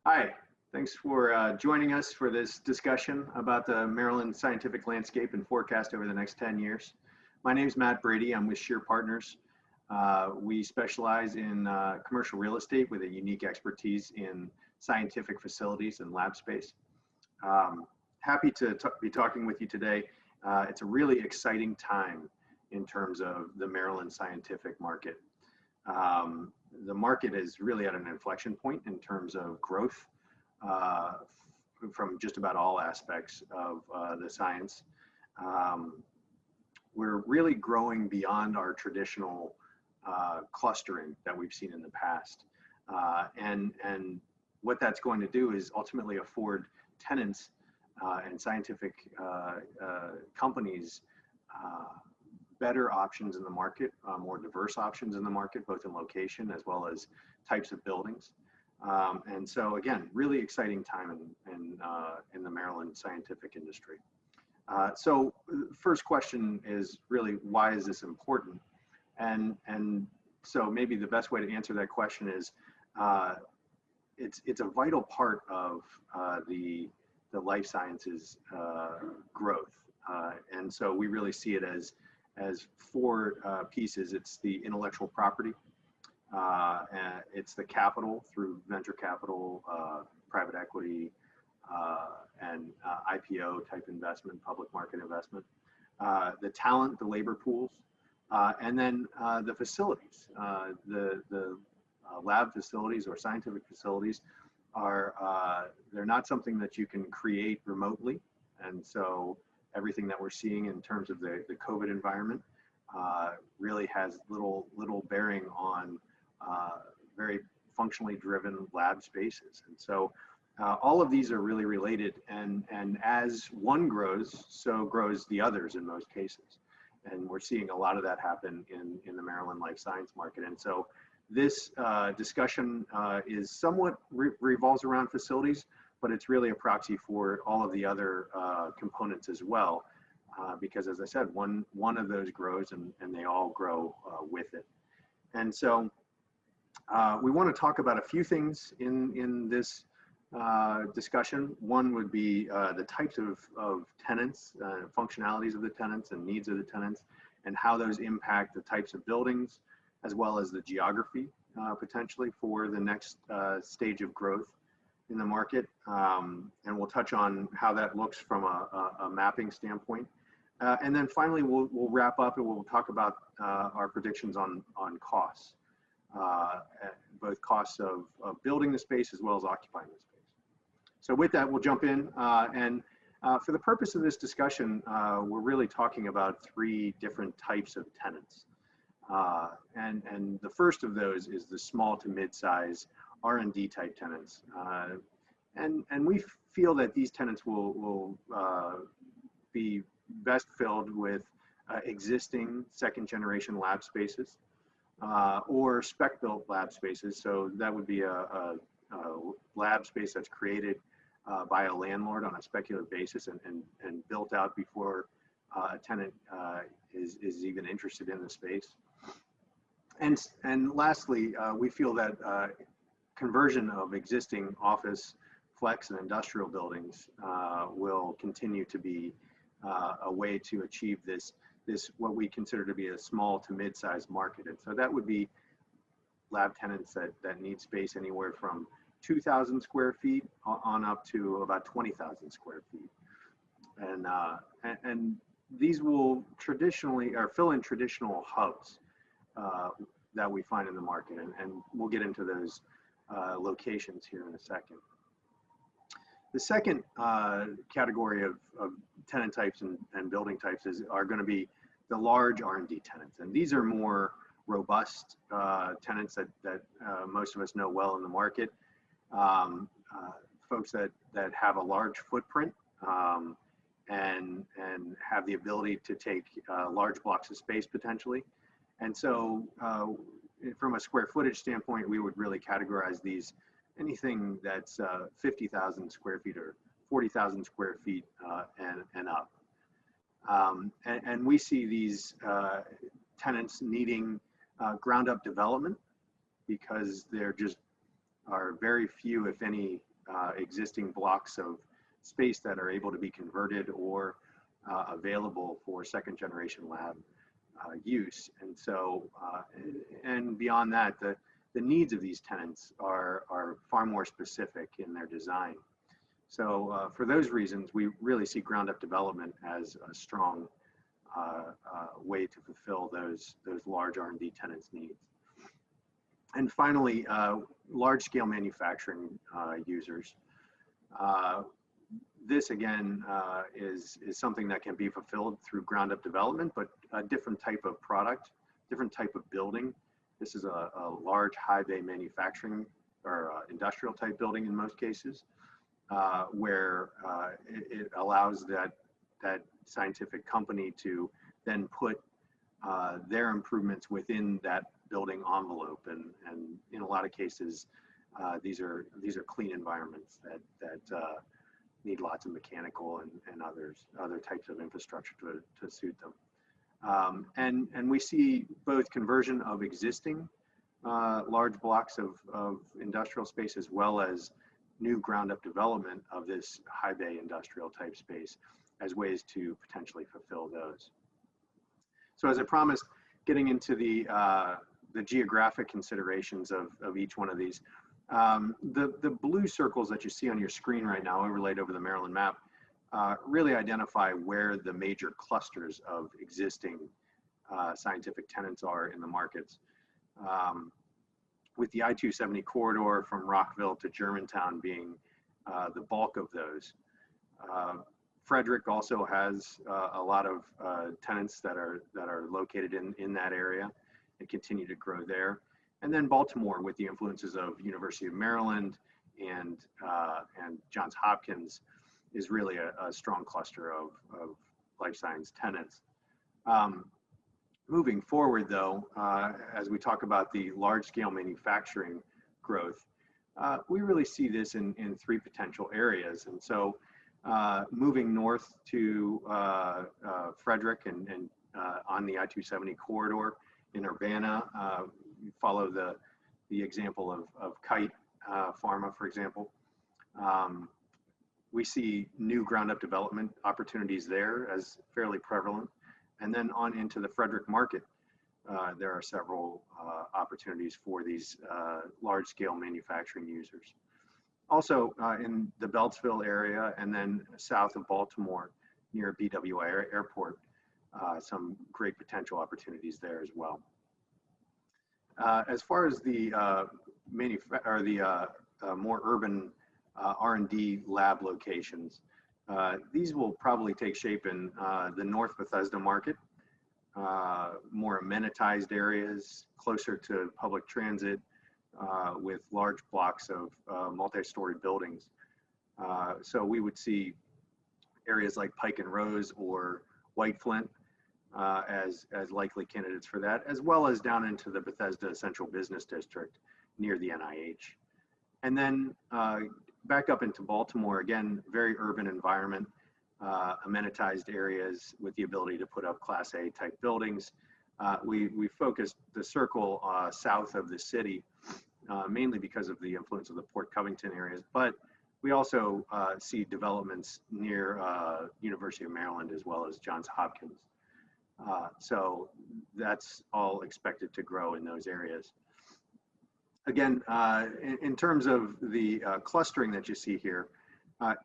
Hi, thanks for joining us for this discussion about the Maryland scientific landscape and forecast over the next 10 years. My name is Matt Brady. I'm with Scheer Partners. We specialize in commercial real estate with a unique expertise in scientific facilities and lab space. Happy to be talking with you today. It's a really exciting time in terms of the Maryland scientific market. The market is really at an inflection point in terms of growth from just about all aspects of the science. We're really growing beyond our traditional clustering that we've seen in the past. And what that's going to do is ultimately afford tenants and scientific companies better options in the market, more diverse options in the market, both in location as well as types of buildings. And so again, really exciting time in the Maryland scientific industry. So the first question is really, why is this important? And so maybe the best way to answer that question is, it's a vital part of the life sciences growth. And so we really see it as four pieces. It's the intellectual property, and it's the capital through venture capital, private equity, and IPO type investment, public market investment, the talent, the labor pools, and then the facilities. The lab facilities or scientific facilities are, they're not something that you can create remotely. And so everything that we're seeing in terms of the COVID environment really has little bearing on very functionally driven lab spaces. And so all of these are really related, and as one grows, so grows the others in most cases. And we're seeing a lot of that happen in the Maryland life science market. And so this discussion is somewhat revolves around facilities, but it's really a proxy for all of the other components as well, because as I said, one of those grows and they all grow with it. And so we want to talk about a few things in this discussion. One would be the types of tenants, functionalities of the tenants and needs of the tenants, and how those impact the types of buildings, as well as the geography potentially for the next stage of growth in the market. And we'll touch on how that looks from a mapping standpoint. And then finally, we'll wrap up and we'll talk about our predictions on costs, both costs of building the space as well as occupying the space. So with that, we'll jump in. And for the purpose of this discussion, we're really talking about three different types of tenants. And the first of those is the small to mid-size R&D type tenants. And we feel that these tenants will be best filled with existing second generation lab spaces or spec built lab spaces. So that would be a lab space that's created by a landlord on a speculative basis and built out before a tenant is even interested in the space. And lastly, we feel that conversion of existing office, flex, and industrial buildings will continue to be a way to achieve this what we consider to be a small to mid-sized market. And so that would be lab tenants that need space anywhere from 2,000 square feet on up to about 20,000 square feet. And these will traditionally, or fill in traditional hubs that we find in the market. And we'll get into those locations here in a second. The second category of tenant types and building types are going to be the large R&D tenants. And these are more robust tenants that most of us know well in the market. Folks that have a large footprint and have the ability to take large blocks of space potentially. And so from a square footage standpoint, we would really categorize these anything that's 50,000 square feet or 40,000 square feet and up. And we see these tenants needing ground up development because there just are very few, if any, existing blocks of space that are able to be converted or available for second generation lab use. And so, and beyond that, the needs of these tenants are far more specific in their design. So for those reasons, we really see ground up development as a strong way to fulfill those large R&D tenants' needs. And finally, large scale manufacturing users. This again is something that can be fulfilled through ground up development, but a different type of product, different type of building. This is a large high bay manufacturing or industrial type building in most cases, where it allows that scientific company to then put their improvements within that building envelope, and in a lot of cases, these are clean environments that need lots of mechanical and other types of infrastructure to suit them. And we see both conversion of existing large blocks of industrial space, as well as new ground up development of this high bay industrial type space as ways to potentially fulfill those. So as I promised, getting into the geographic considerations of each one of these. The blue circles that you see on your screen right now, overlaid over the Maryland map, really identify where the major clusters of existing scientific tenants are in the markets. With the I-270 corridor from Rockville to Germantown being the bulk of those. Frederick also has a lot of tenants that are located in that area and continue to grow there. And then Baltimore, with the influences of University of Maryland and Johns Hopkins, is really a strong cluster of life science tenants. Moving forward, though, as we talk about the large-scale manufacturing growth, we really see this in three potential areas. And so moving north to Frederick and on the I-270 corridor in Urbana, follow the example of Kite Pharma, for example. We see new ground up development opportunities there as fairly prevalent. And then on into the Frederick market, there are several opportunities for these large scale manufacturing users. Also in the Beltsville area and then south of Baltimore near BWI Airport, some great potential opportunities there as well. As far as the more urban R&D lab locations, these will probably take shape in the North Bethesda market, more amenitized areas, closer to public transit, with large blocks of multi-story buildings. So we would see areas like Pike and Rose or White Flint as likely candidates for that, as well as down into the Bethesda Central Business District near the NIH. And then back up into Baltimore, again, very urban environment, amenitized areas with the ability to put up Class A type buildings. We focused the circle south of the city, mainly because of the influence of the Port Covington areas, but we also see developments near University of Maryland as well as Johns Hopkins. So that's all expected to grow in those areas. Again, in terms of the clustering that you see here,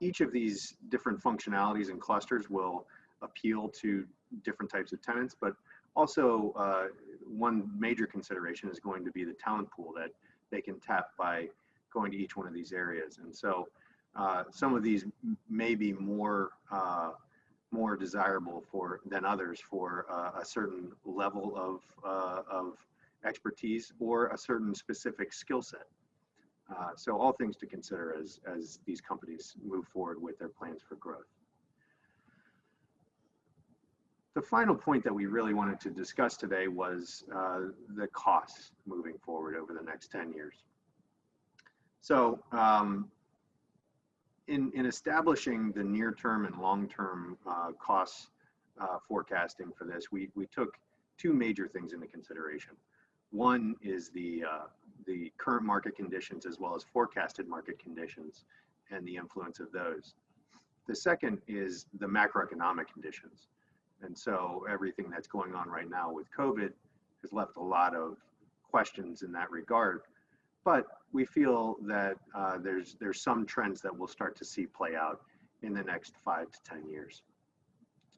each of these different functionalities and clusters will appeal to different types of tenants, but also one major consideration is going to be the talent pool that they can tap by going to each one of these areas. And so some of these may be more desirable than others for a certain level of expertise or a certain specific skill set. So all things to consider as these companies move forward with their plans for growth. The final point that we really wanted to discuss today was the costs moving forward over the next 10 years. So in establishing the near-term and long-term costs forecasting for this, we took two major things into consideration. One is the current market conditions as well as forecasted market conditions and the influence of those. The second is the macroeconomic conditions. And so everything that's going on right now with COVID has left a lot of questions in that regard. But we feel that there's some trends that we'll start to see play out in the next 5 to 10 years.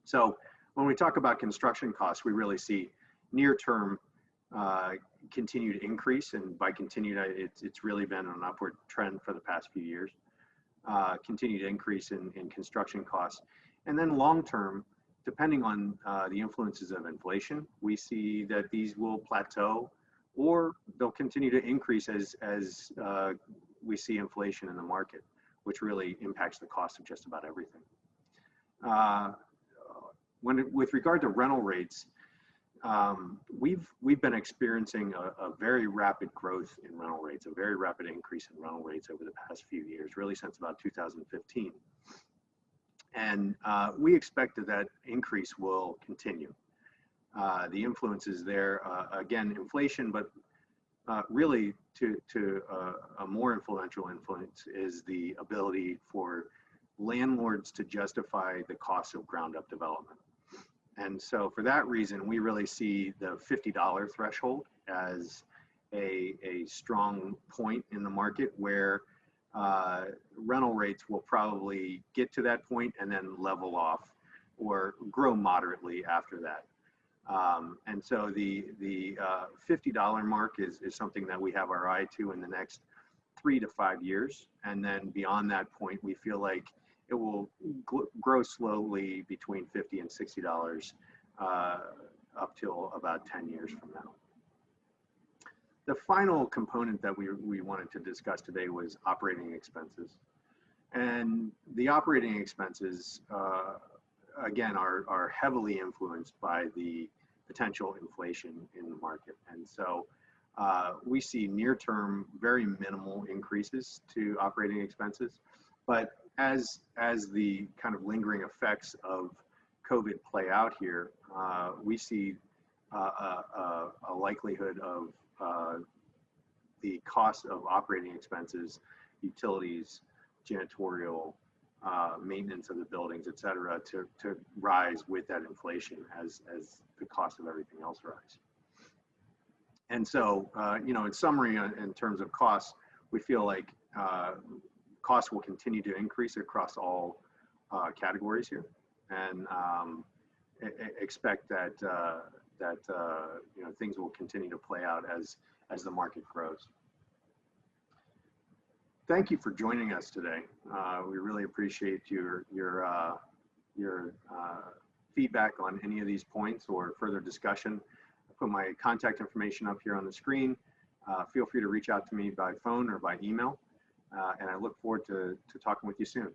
So when we talk about construction costs, we really see near-term continued increase, and by continued, it's really been an upward trend for the past few years. Continued increase in construction costs, and then long-term, depending on the influences of inflation, we see that these will plateau, or they'll continue to increase as we see inflation in the market, which really impacts the cost of just about everything. With regard to rental rates, we've been experiencing a very rapid growth in rental rates, a very rapid increase in rental rates over the past few years, really since about 2015. And we expect that increase will continue. The influences there, again, inflation, but really to a more influential influence is the ability for landlords to justify the cost of ground up development. And so for that reason, we really see the $50 threshold as a strong point in the market where rental rates will probably get to that point and then level off or grow moderately after that. And so the $50 mark is something that we have our eye to in the next 3 to 5 years. And then beyond that point, we feel like it will grow slowly between $50 and $60 up till about 10 years from now. The final component that we wanted to discuss today was operating expenses. And the operating expenses, again, are heavily influenced by the potential inflation in the market. And so we see near-term very minimal increases to operating expenses. But as the kind of lingering effects of COVID play out here, we see a likelihood of the cost of operating expenses, utilities, janitorial, maintenance of the buildings, et cetera, to rise with that inflation as the cost of everything else rise. And so, in summary, in terms of costs, we feel like costs will continue to increase across all categories here, and expect that things will continue to play out as the market grows. Thank you for joining us today. We really appreciate your feedback on any of these points or further discussion. I put my contact information up here on the screen. Feel free to reach out to me by phone or by email. And I look forward to talking with you soon.